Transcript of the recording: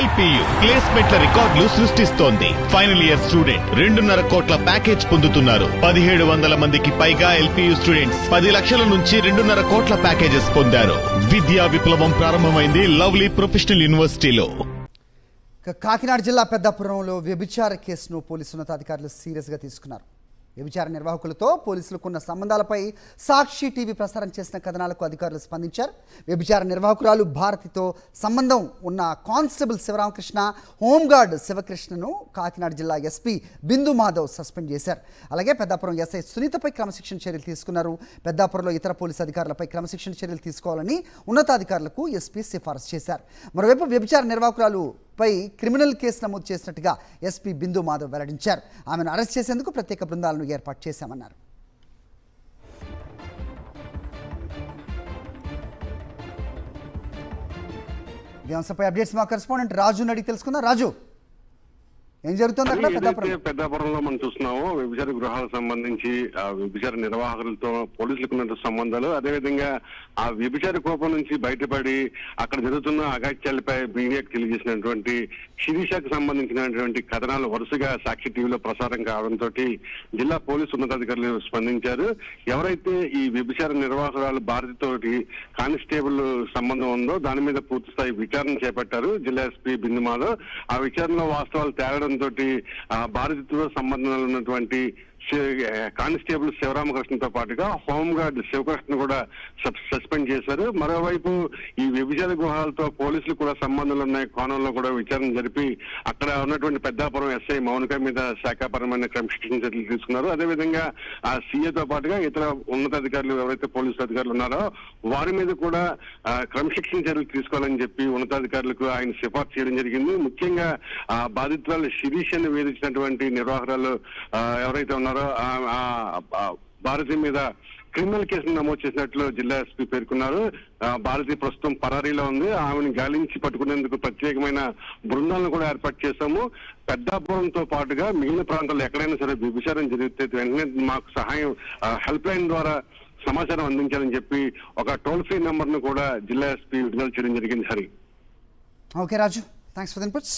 LPU ప్లేస్మెంట్ల రికార్డులు సృష్టిస్తోంది. Final year student 2.5 కోట్ల ప్యాకేజ్ పొందుతున్నారు. 1700 మందికి పైగా ఎల్పియు స్టూడెంట్స్ 10 లక్షల నుంచి 2.5 కోట్ల ప్యాకేజెస్ పొందారు. విద్యా విప్లవం ప్రారంభమైంది లవ్లీ ప్రొఫెషనల్ యూనివర్సిటీలో. కాకినాడ జిల్లా పెద్దాపురంలో వ్యభిచార కేసును పోలీసు ఉన్నతాధికారులు సీరియస్గా తీసుకున్నారు. వ్యభిచార నిర్వాహకులతో పోలీసులకున్న సంబంధాలపై సాక్షి టీవీ ప్రసారం చేసిన కథనాలకు అధికారులు స్పందించారు. వ్యభిచార నిర్వాహకురాలు భారతితో సంబంధం ఉన్న కానిస్టేబుల్ శివరామకృష్ణ, హోంగార్డ్ శివకృష్ణను కాకినాడ జిల్లా ఎస్పీ బిందు మాధవ్ సస్పెండ్ చేశారు. అలాగే పెద్దాపురం ఎస్ఐ సునీతపై క్రమశిక్షణ చర్యలు తీసుకున్నారు. పెద్దాపురంలో ఇతర పోలీసు అధికారులపై క్రమశిక్షణ చర్యలు తీసుకోవాలని ఉన్నతాధికారులకు ఎస్పీ సిఫారసు చేశారు. మరోవైపు వ్యభిచార నిర్వాహకురాలు పై క్రిమినల్ కేసు నమోదు చేసినట్టుగా ఎస్పీ బిందు మాధవ్ వెల్లడించారు. ఆమెను అరెస్ట్ చేసేందుకు ప్రత్యేక బృందాలను ఏర్పాటు చేశామన్నారు. ఈ అంశంపై అప్డేట్స్ మా కరెస్పాండెంట్ రాజు అడిగి తెలుసుకుందాం. రాజు, ఏం జరుగుతుంది అక్కడ పెద్దాపురంలో మనం చూస్తున్నాము? వ్యభిచార గృహాలకు సంబంధించి ఆ వ్యభిచార నిర్వాహకులతో పోలీసులకు ఉన్న సంబంధాలు, అదేవిధంగా ఆ వ్యభిచార కోపం నుంచి బయటపడి అక్కడ జరుగుతున్న అగాత్యాలపై మీడియాకు తెలియజేసినటువంటి శిరీషకు సంబంధించినటువంటి కథనాలు వరుసగా సాక్షి టీవీలో ప్రసారం కావడంతో జిల్లా పోలీసు ఉన్నతాధికారులు స్పందించారు. ఎవరైతే ఈ వ్యభిచార నిర్వాహకురాలు భారతితోటి కానిస్టేబుల్ సంబంధం ఉందో దాని మీద పూర్తి స్థాయి విచారణ చేపట్టారు జిల్లా ఎస్పీ బిందు మాధవ్. ఆ విచారణలో వాస్తవాలు తేలడం తోటి భారతితో సంబంధాలు ఉన్నటువంటి కానిస్టేబుల్ శివరామకృష్ణతో పాటుగా హోంగార్డ్ శివకృష్ణ కూడా సస్పెండ్ చేశారు. మరోవైపు ఈ వ్యభిచార గృహాలతో పోలీసులు కూడా సంబంధాలు ఉన్నాయి కోణంలో కూడా విచారణ జరిపి అక్కడ ఉన్నటువంటి పెద్దాపురం ఎస్ఐ మౌనిక మీద శాఖాపరమైన క్రమశిక్షణ చర్యలు తీసుకున్నారు. అదేవిధంగా ఆ సీఏతో పాటుగా ఇతర ఉన్నతాధికారులు ఎవరైతే పోలీసు అధికారులు ఉన్నారో వారి మీద కూడా క్రమశిక్షణ చర్యలు తీసుకోవాలని చెప్పి ఉన్నతాధికారులకు ఆయన సిఫార్సు చేయడం జరిగింది. ముఖ్యంగా ఆ బాధితురాలు శిరీష్ అని వేధించినటువంటి నిర్వాహకురాలు ఎవరైతే ఉన్నారో భారతి మీద క్రిమినల్ కేసును నమోదు చేసినట్లు జిల్లా ఎస్పీ పేర్కొన్నారు. భారతి ప్రస్తుతం పరారీలో ఉంది. ఆమెను గాలించి పట్టుకునేందుకు ప్రత్యేకమైన బృందాలను కూడా ఏర్పాటు చేశాము. పెద్దాపురంతో పాటుగా మిగిలిన ప్రాంతాల్లో ఎక్కడైనా సరే వ్యభిచారం జరిగితే వెంటనే మాకు సహాయం హెల్ప్ లైన్ ద్వారా సమాచారం అందించాలని చెప్పి ఒక టోల్ ఫ్రీ నెంబర్ ను కూడా జిల్లా ఎస్పీ విడుదల చేయడం జరిగింది. Hari. Okay Raju, thanks for the inputs.